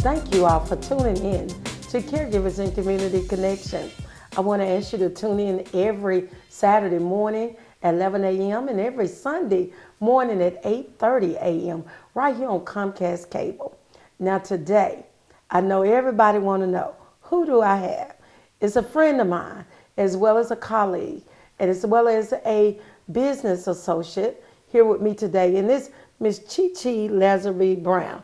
Thank you all for tuning in to Caregivers and Community Connection. I want to ask you to tune in every Saturday morning at 11 a.m. and every Sunday morning at 8:30 a.m. right here on Comcast Cable. Now today, I know everybody want to know, who do I have? It's a friend of mine, as well as a colleague, and as well as a business associate here with me today. And this Miss Chee Lazarus Brown.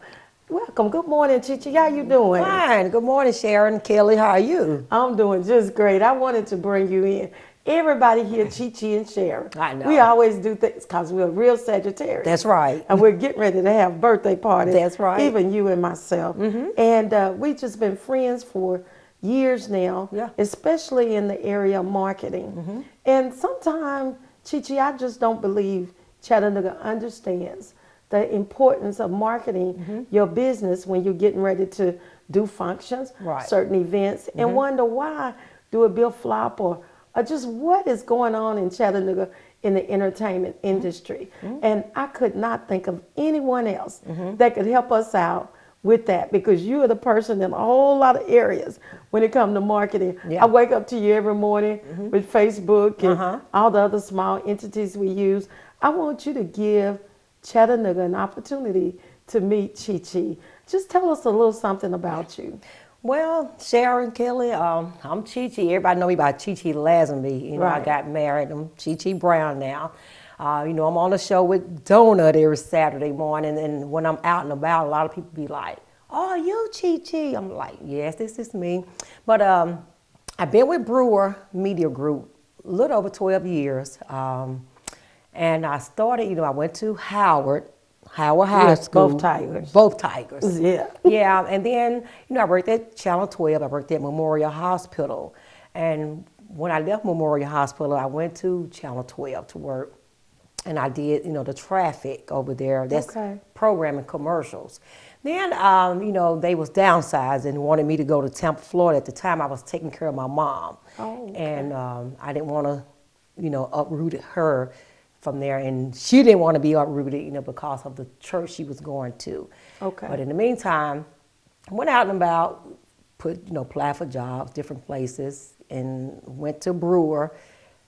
Welcome. Good morning, Chee. How you doing? Fine. Good morning, Sharon. Kelly, how are you? I'm doing just great. I wanted to bring you in. Everybody here, Chee and Sharon. I know. We always do things because we're real Sagittarius. That's right. And we're getting ready to have birthday parties. That's right. Even you and myself. Mm-hmm. And we've just been friends for years now, yeah. Especially in the area of marketing. Mm-hmm. And sometimes, Chee, I just don't believe Chattanooga understands the importance of marketing your business when you're getting ready to do functions, certain events, and wonder why do it be a flop or just what is going on in Chattanooga in the entertainment industry. And I could not think of anyone else that could help us out with that, because you are the person in a whole lot of areas when it comes to marketing. Yeah. I wake up to you every morning with Facebook and all the other small entities we use. I want you to give Chattanooga an opportunity to meet Chee. Just tell us a little something about you. Well, Sharon, Kelly, I'm Chee. Everybody know me by Chee Lazarus. You know, I got married. I'm Chee Brown now. You know, I'm on the show with Donut every Saturday morning, and when I'm out and about, a lot of people be like, "Oh, you Chee?" I'm like, "Yes, this is me." But I've been with Brewer Media Group a little over 12 years. And I started, you know, I went to Howard High School. Both Tigers. Both Tigers. Yeah. Yeah, and then, you know, I worked at Channel 12. I worked at Memorial Hospital. And when I left Memorial Hospital, I went to Channel 12 to work. And I did, you know, the traffic over there. That's programming commercials. Then, you know, they was downsized and wanted me to go to Tampa, Florida. At the time, I was taking care of my mom. Oh, okay. And I didn't want to, you know, uproot her from there, and she didn't want to be uprooted, you know, because of the church she was going to. Okay. But in the meantime, I went out and about, applied for jobs, different places, and went to Brewer.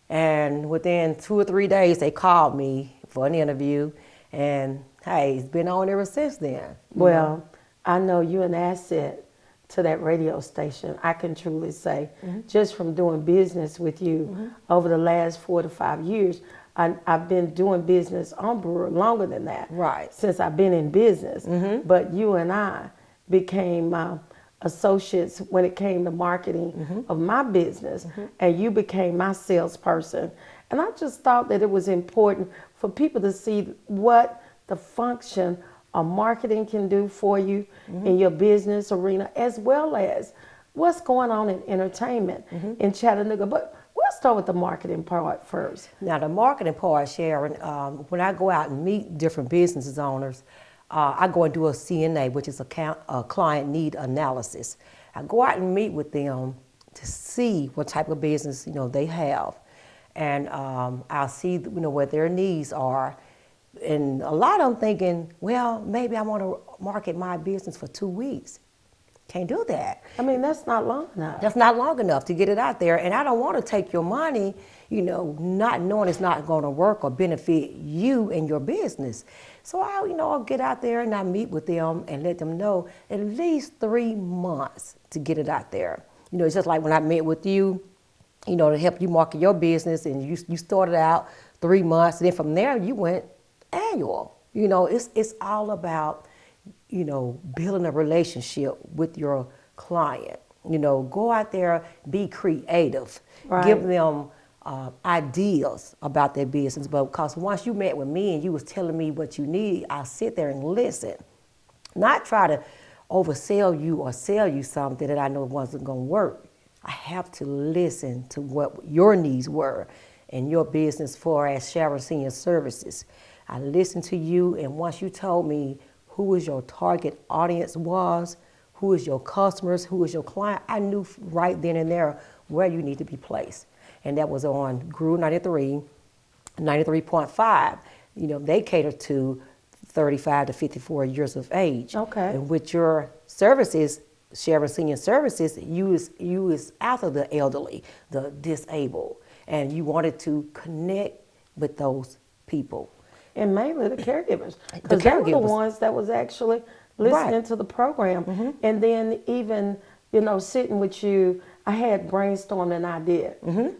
And within 2 or 3 days, they called me for an interview, and hey, it's been on ever since then. Well, I know you're an asset to that radio station. I can truly say, just from doing business with you over the last 4 to 5 years. I've been doing business on Brewer longer than that. Right. Since I've been in business. But you and I became associates when it came to marketing of my business. And you became my salesperson. And I just thought that it was important for people to see what the function of marketing can do for you in your business arena, as well as what's going on in entertainment in Chattanooga. But let's start with the marketing part first. Now, the marketing part, Sharon, when I go out and meet different business owners, I go and do a CNA, which is a client need analysis. I go out and meet with them to see what type of business, you know, they have. And I'll see, you know, what their needs are. And a lot of them thinking, well, maybe I want to market my business for 2 weeks. Can't do that. I mean, that's not long enough. That's not long enough to get it out there. And I don't want to take your money, you know, not knowing it's not going to work or benefit you and your business. So I'll get out there and I meet with them and let them know at least 3 months to get it out there. You know, it's just like when I met with you, you know, to help you market your business, and you started out 3 months, and then from there you went annual. You know, it's all about, you know, building a relationship with your client. You know, go out there, be creative, give them ideas about their business. But because once you met with me and you was telling me what you need, I'll sit there and listen, not try to oversell you or sell you something that I know wasn't going to work. I have to listen to what your needs were in your business for as Sharon Senior Services. I listened to you, and once you told me who is your target audience was, who is your customers, who is your client, I knew right then and there where you need to be placed. And that was on GRU 93, 93.5. You know, they cater to 35 to 54 years of age. Okay. And with your services, sharing senior services, you is after the elderly, the disabled, and you wanted to connect with those people. And mainly the caregivers, The because they were the caregivers. ones that was actually Right. listening to the program. And then even, you know, sitting with you, I had brainstormed an idea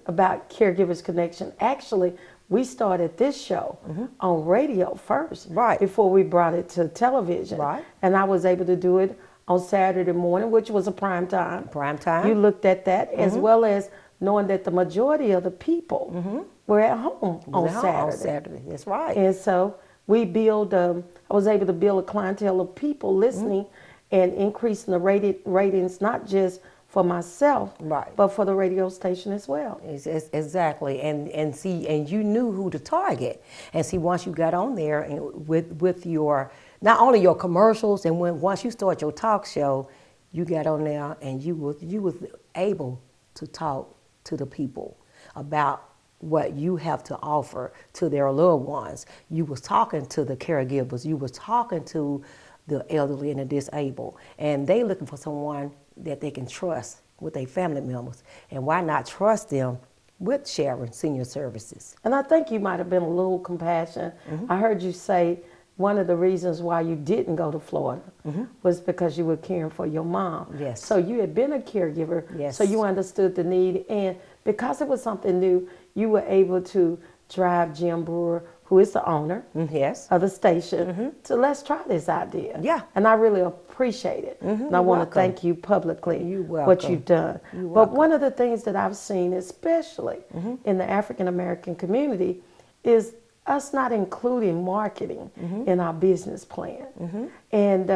about Caregivers Connection. Actually, we started this show on radio first, Right. before we brought it to television. Right. And I was able to do it on Saturday morning, which was a prime time. Prime time. You looked at that, as well as knowing that the majority of the people were at home on Now, Saturday. On Saturday. That's right. And so we build, I was able to build a clientele of people listening and increasing the ratings, not just for myself, Right. but for the radio station as well. Exactly, and see, and you knew who to target, and see, once you got on there and with your not only your commercials, and once you start your talk show, you got on there and you was able to talk to the people about what you have to offer to their loved ones. You was talking to the caregivers, you was talking to the elderly and the disabled, and they looking for someone that they can trust with their family members. And why not trust them with sharing senior services? And I think you might have been a little compassionate. I heard you say one of the reasons why you didn't go to Florida was because you were caring for your mom. Yes. So you had been a caregiver, Yes. so you understood the need. And because it was something new, you were able to drive Jim Brewer, who is the owner Yes. of the station, to let's try this idea. Yeah. And I really appreciate it. And I You're want to welcome. thank you publicly You're what welcome. you've done. You're But welcome. one of the things that I've seen, especially in the African American community, is us not including marketing in our business plan. And,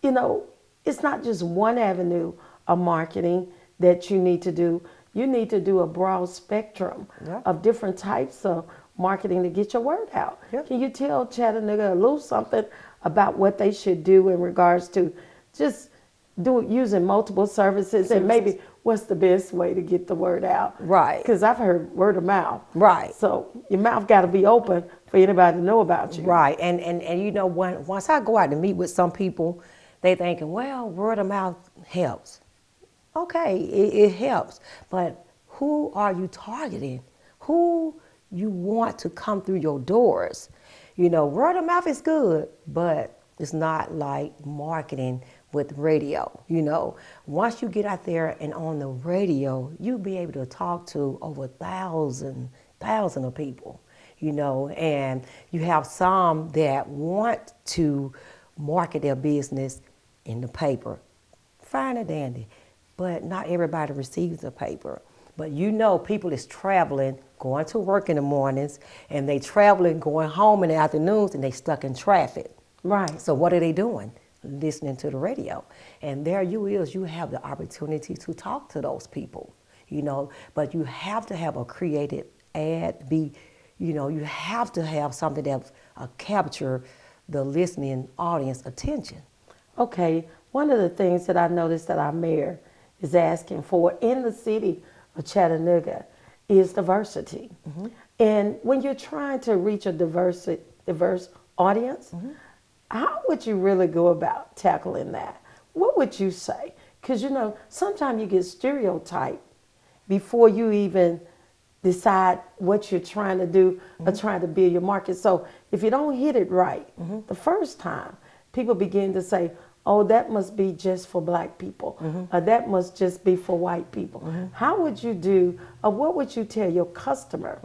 you know, it's not just one avenue of marketing that you need to do. You need to do a broad spectrum Yeah. of different types of marketing to get your word out. Yeah. Can you tell Chattanooga a little something about what they should do in regards to just using multiple services and maybe what's the best way to get the word out? Right. Because I've heard word of mouth. Right. So your mouth got to be open for anybody to know about you. Right, and you know, once I go out to meet with some people, they thinking, well, word of mouth helps. Okay, it helps, but who are you targeting? Who you want to come through your doors? You know, word of mouth is good, but it's not like marketing with radio. You know, once you get out there and on the radio, you'll be able to talk to over thousands of people. You know, and you have some that want to market their business in the paper. Fine and dandy, but not everybody receives the paper. But you know, people is traveling, going to work in the mornings, and they traveling, going home in the afternoons, and they stuck in traffic. Right. So what are they doing? Listening to the radio. And there you have the opportunity to talk to those people, you know, but you have to have a creative ad, you know, you have to have something that capture the listening audience attention. Okay, one of the things that I noticed that our mayor is asking for in the city of Chattanooga is diversity. And when you're trying to reach a diverse audience, how would you really go about tackling that? What would you say? Because, you know, sometimes you get stereotyped before you even decide what you're trying to do or trying to build your market. So if you don't hit it right the first time, people begin to say, oh, that must be just for black people, or that must just be for white people. How would you do, or what would you tell your customer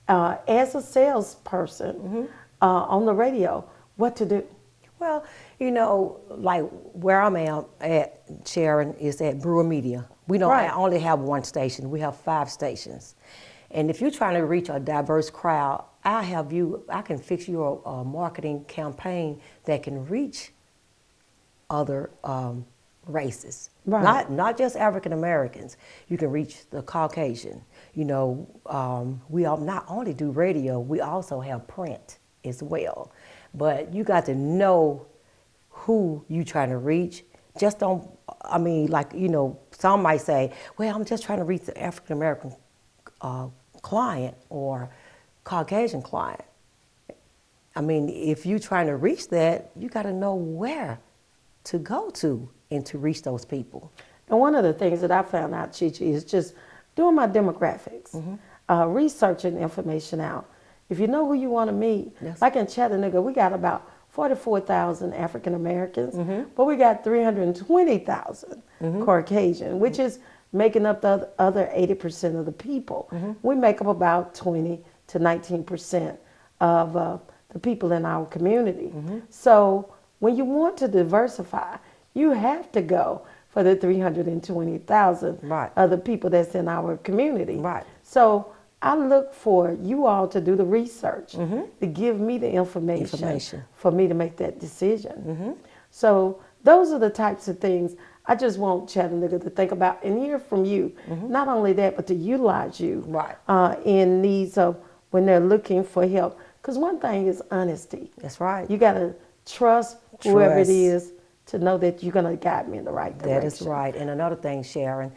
as a salesperson on the radio, what to do? Well, you know, like where I'm at Sharon is at Brewer Media. We don't Right. only have one station. We have 5 stations. And if you're trying to reach a diverse crowd, I can fix you a marketing campaign that can reach other races. Right. Not just African Americans. You can reach the Caucasian. You know, we not only do radio, we also have print as well. But you got to know who you trying to reach. Just don't, I mean, like, you know, some might say, well, I'm just trying to reach the African American client or Caucasian client. I mean, if you're trying to reach that, you got to know where to go to and to reach those people. And one of the things that I found out, Chee, is just doing my demographics, researching information out. If you know who you want to meet, Yes. like in Chattanooga, we got about 44,000 African Americans, but we got 320,000 Caucasian, which is making up the other 80% of the people. We make up about 20 to 19% of the people in our community. So when you want to diversify, you have to go for the 320,000 Right. of the people that's in our community. Right. So I look for you all to do the research, to give me the information for me to make that decision. So those are the types of things I just want Chattanooga to think about and hear from you. Not only that, but to utilize you Right. in needs of when they're looking for help. Because one thing is honesty. That's right. You got to trust whoever it Trust. is to know that you're going to guide me in the right direction. That is right. And another thing, Sharon,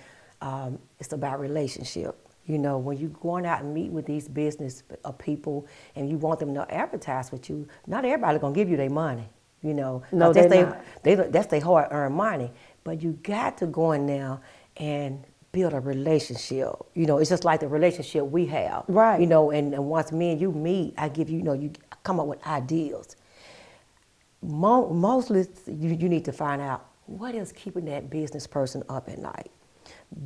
it's about relationship. You know, when you're going out and meet with these business people and you want them to advertise with you, not everybody's going to give you their money, you know. No, that's they're not. That's their hard-earned money. But you got to go in there and build a relationship. You know, it's just like the relationship we have. Right. You know, and once me and you meet, I give you, you know, you come up with ideas. Mostly you need to find out what is keeping that business person up at night.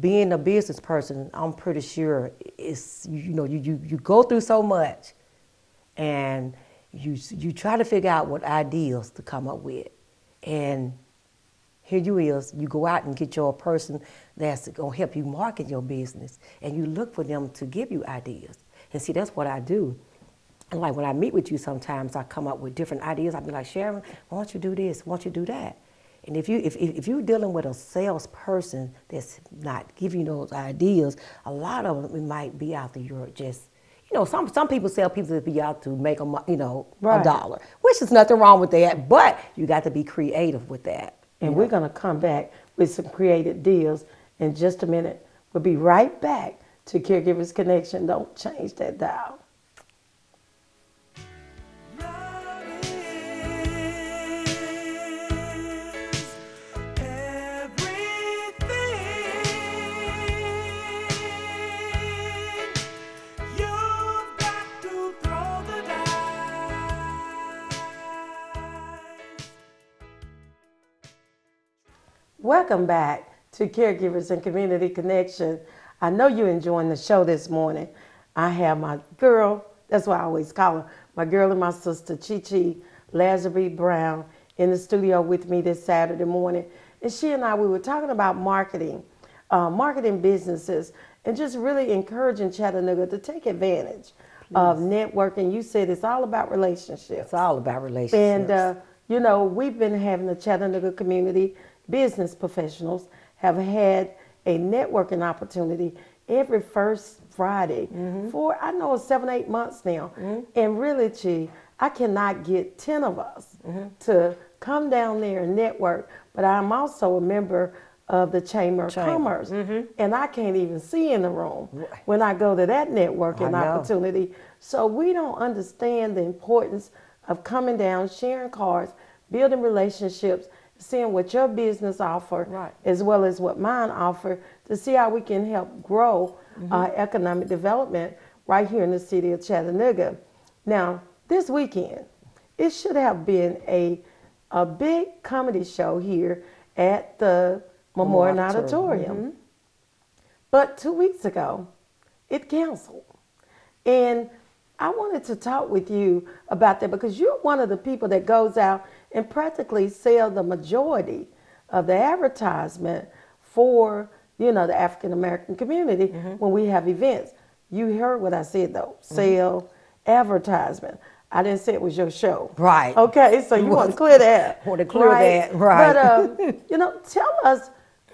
Being a business person, I'm pretty sure it's, you know, you go through so much and you try to figure out what ideas to come up with. And here you go out and get your person that's going to help you market your business, and you look for them to give you ideas. And see, that's what I do. And like when I meet with you sometimes, I come up with different ideas. I'll be like, Sharon, why don't you do this? Why don't you do that? And if you're dealing with a salesperson that's not giving you those ideas, a lot of them might be out there. You're just, you know, some people sell people to be out to make them, you know, Right. $1, which is nothing wrong with that. But you got to be creative with that. And we're going to come back with some creative deals in just a minute. We'll be right back to Caregivers Connection. Don't change that dial. Welcome back to Caregivers and Community Connection. I know you're enjoying the show this morning. I have my girl, that's what I always call her, my girl and my sister, Chee Lazarby Brown, in the studio with me this Saturday morning. And she and I, we were talking about marketing businesses, and just really encouraging Chattanooga to take advantage of networking. You said it's all about relationships. It's all about relationships. And, you know, we've been having the Chattanooga community business professionals have had a networking opportunity every first Friday for, I know, 7-8 months now. And really, Chee, I cannot get 10 of us to come down there and network, but I'm also a member of the Chamber of Commerce, and I can't even see in the room when I go to that networking opportunity. So we don't understand the importance of coming down, sharing cards, building relationships, seeing what your business offer, as well as what mine offer, to see how we can help grow economic development right here in the city of Chattanooga. Now, this weekend, it should have been a big comedy show here at the Memorial Auditorium. But 2 weeks ago, it canceled. And I wanted to talk with you about that because you're one of the people that goes out and practically sell the majority of the advertisement for, you know, the African American community when we have events. You heard what I said though, sell advertisement. I didn't say it was your show. Right. Okay, so you want to clear that. Want to clear that, right. But, you know, tell us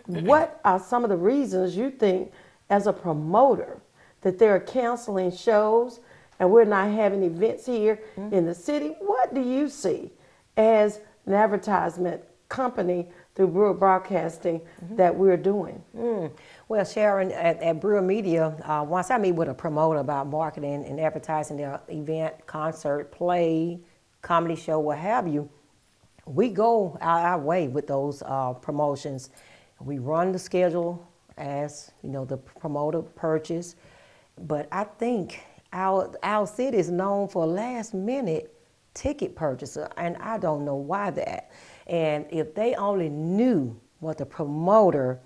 what are some of the reasons you think as a promoter that they're canceling shows and we're not having events here in the city. What do you see as an advertisement company through Brewer Broadcasting that we're doing? Well, Sharon, at Brewer Media, once I meet with a promoter about marketing and advertising their event, concert, play, comedy show, what have you, we go our way with those promotions. We run the schedule as the promoter purchase, but I think our city is known for last minute ticket purchaser, and I don't know why that. And if they only knew what the promoter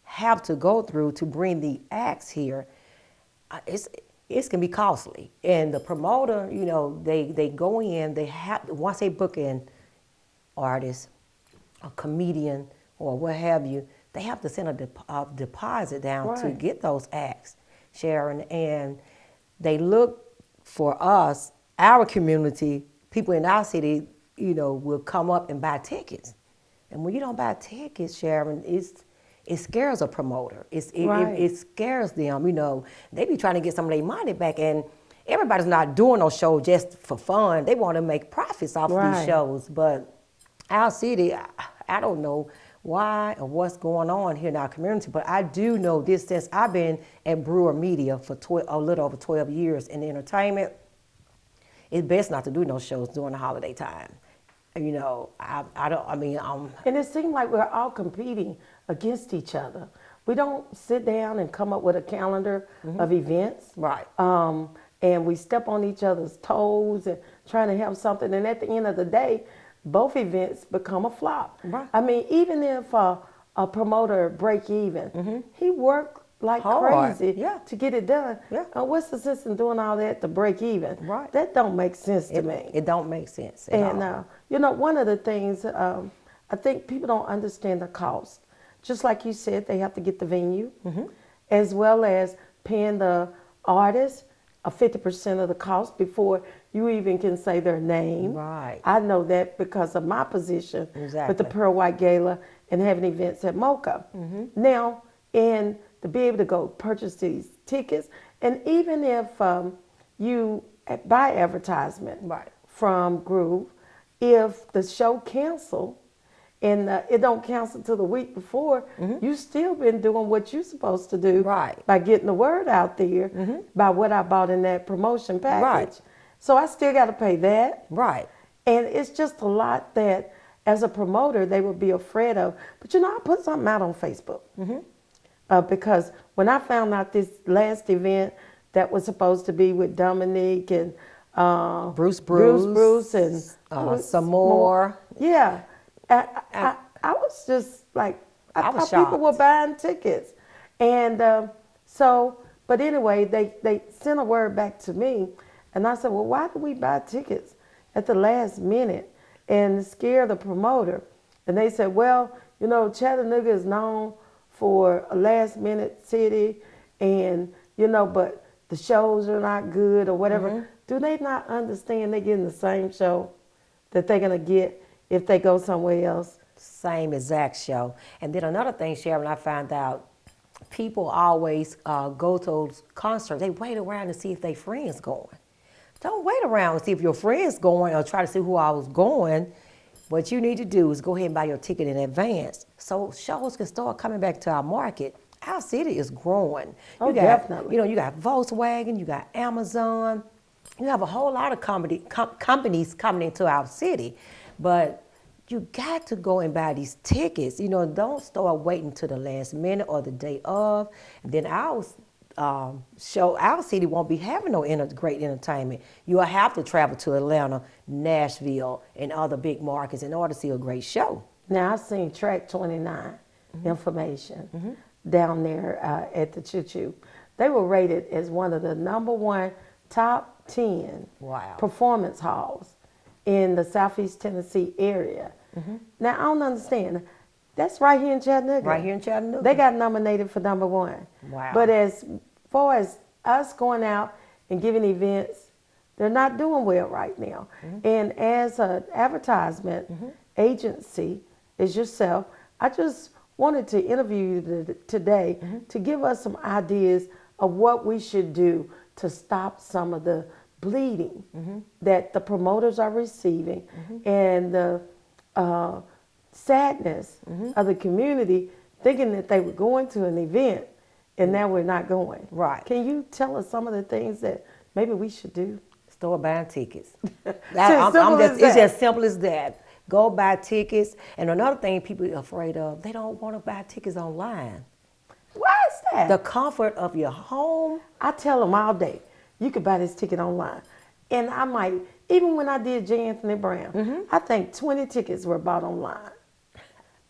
have to go through to bring the acts here, it's gonna be costly. And the promoter, they go in, they have once they book in artist, a comedian, or what have you, they have to send a deposit down to Right. get those acts, Sharon. And they look for us, our community, people in our city, will come up and buy tickets. And when you don't buy tickets, Sharon, it scares a promoter. Right. It scares them. They be trying to get some of their money back, and everybody's not doing those shows just for fun. They want to make profits off Right. these shows. But our city, I don't know why or what's going on here in our community, but I do know this since I've been at Brewer Media for a little over 12 years in entertainment. It's best not to do no shows during the holiday time. I don't. I mean, And it seems like we're all competing against each other. We don't sit down and come up with a calendar of events. Right. And we step on each other's toes and trying to have something. And at the end of the day, both events become a flop. Right. I mean, even if a promoter break even, he worked like Hard. crazy Yeah. to get it done. Yeah. What's the sense in doing all that to break even? Right. That don't make sense to me. It don't make sense at And all. one of the things I think people don't understand the cost. Just like you said, they have to get the venue, as well as paying the artist a 50% of the cost before you even can say their name. Right. I know that because of my position with the Exactly. Pearl White Gala and having events at Mocha. Now, and to be able to go purchase these tickets, and even if you buy advertisement Right. from Groove, if the show cancel and it don't cancel till the week before, you still been doing what you're supposed to do Right. by getting the word out there by what I bought in that promotion package. Right. So I still got to pay that. Right. And it's just a lot that, as a promoter, they would be afraid of. But I put something out on Facebook. Because when I found out this last event that was supposed to be with Dominique and Bruce and some more. Yeah. I was just like, I was thought people shocked. were buying tickets. And but anyway, they sent a word back to me. And I said, well, why do we buy tickets at the last minute and scare the promoter? And they said, well, Chattanooga is known for a last minute city and, but the shows are not good or whatever. Do they not understand they're getting the same show that they're going to get if they go somewhere else? Same exact show. And then another thing, Sharon, I found out, people always go to those concerts. They wait around to see if their friends going. Don't wait around and see if your friend's going or try to see who I was going. What you need to do is go ahead and buy your ticket in advance so shows can start coming back to our market. Our city is growing. Oh, definitely. You got Volkswagen, you got Amazon. You have a whole lot of companies coming into our city. But you got to go and buy these tickets. Don't start waiting to the last minute or the day of. And then our city won't be having no great entertainment. You'll have to travel to Atlanta, Nashville, and other big markets in order to see a great show. Now, I've seen Track 29 information down there at the Choo-Choo. They were rated as one of the #1 top 10 Wow. performance halls in the Southeast Tennessee area. Now, I don't understand. That's right here in Chattanooga. Right here in Chattanooga. They got nominated for #1. Wow. But as far as us going out and giving events, they're not doing well right now. And as an advertisement agency, as yourself, I just wanted to interview you today to give us some ideas of what we should do to stop some of the bleeding that the promoters are receiving and the sadness of the community thinking that they were going to an event and now we're not going. Right. Can you tell us some of the things that maybe we should do? Start buying tickets. It's as simple as It's that. as simple as that. Go buy tickets. And another thing people are afraid of, they don't want to buy tickets online. Why is that? The comfort of your home. I tell them all day, you can buy this ticket online. And I might, even when I did J. Anthony Brown, I think 20 tickets were bought online.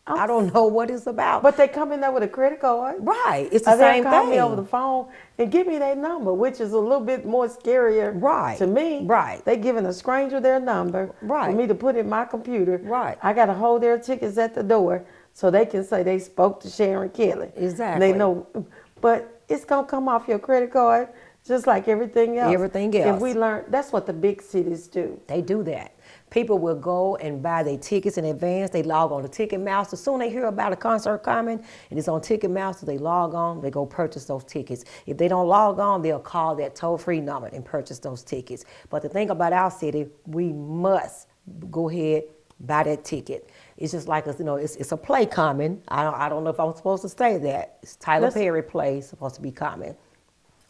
I don't know what it's about. But they come in there with a credit card. Right. It's the They'll same call thing. me over the phone and give me their number, which is a little bit more scarier Right. to me. Right. They giving a stranger their number Right. for me to put in my computer. Right. I got to hold their tickets at the door so they can say they spoke to Sharon Kelly. Exactly. And they know, but it's going to come off your credit card just like everything else. Everything else. If we learn, that's what the big cities do. They do that. People will go and buy their tickets in advance. They log on to Ticketmaster. Soon they hear about a concert coming and it's on Ticketmaster. They log on, they go purchase those tickets. If they don't log on, they'll call that toll-free number and purchase those tickets. But the thing about our city, we must go ahead, buy that ticket. It's just like, it's a play coming. I don't know if I'm supposed to say that. It's Tyler Perry play supposed to be coming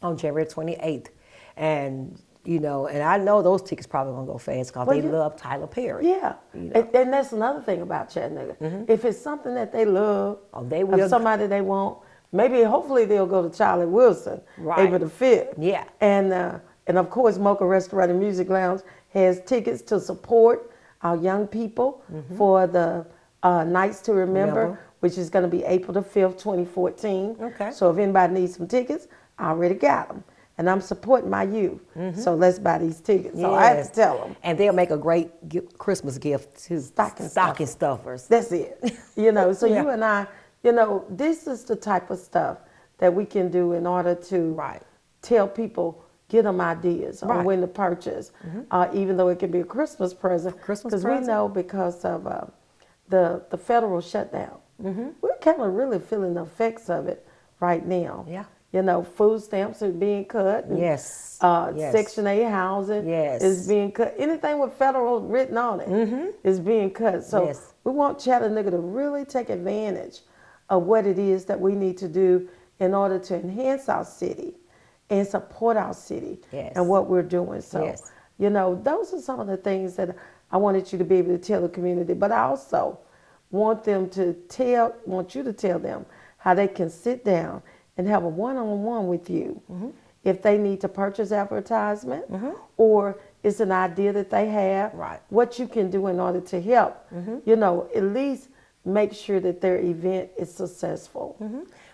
on January 28th. And I know those tickets probably gonna go fast because they love Tyler Perry. Yeah, and that's another thing about Chattanooga. If it's something that they love, they will. If somebody they want, hopefully they'll go to Charlie Wilson, April the 5th. Yeah. And of course, Mocha Restaurant and Music Lounge has tickets to support our young people for the Nights to Remember, which is going to be April the 5th, 2014. Okay. So if anybody needs some tickets, I already got them. And I'm supporting my youth, so let's buy these tickets. So I have to tell them. And they'll make a great Christmas gift too. Stocking stuffers. That's it. So you and I, this is the type of stuff that we can do in order to tell people, get them ideas on when to purchase, even though it can be a Christmas present. Because we know because of the federal shutdown, we're kind of really feeling the effects of it right now. Yeah. Food stamps are being cut. And, yes. Section 8 housing is being cut. Anything with federal written on it is being cut. So we want Chattanooga to really take advantage of what it is that we need to do in order to enhance our city and support our city and what we're doing. So, those are some of the things that I wanted you to be able to tell the community. But I also want you to tell them how they can sit down and have a one-on-one with you if they need to purchase advertisement or it's an idea that they have, what you can do in order to help, at least make sure that their event is successful.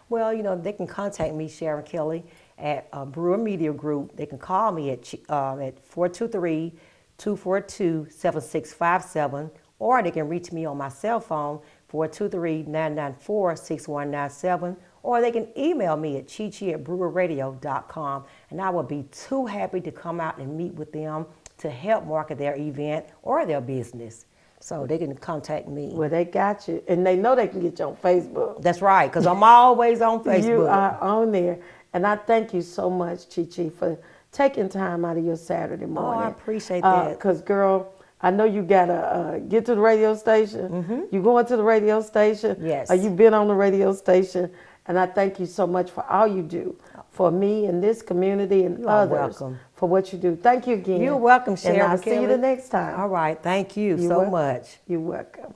Well, they can contact me, Sharon Kelly, at Brewer Media Group. They can call me at 423-242-7657, or they can reach me on my cell phone, 423-994-6197, or they can email me at chee@brewerradio.com, and I will be too happy to come out and meet with them to help market their event or their business. So they can contact me. Well, they got you, and they know they can get you on Facebook. That's right, because I'm always on Facebook. You are on there, and I thank you so much, Chee, for taking time out of your Saturday morning. Oh, I appreciate that. Because, girl, I know you got to get to the radio station. You going to the radio station. Yes. You've been on the radio station. And I thank you so much for all you do for me and this community and others for what you do. Thank you again. You're welcome, Sharon. And I'll see you the next time. All right. Thank you so much. You're welcome.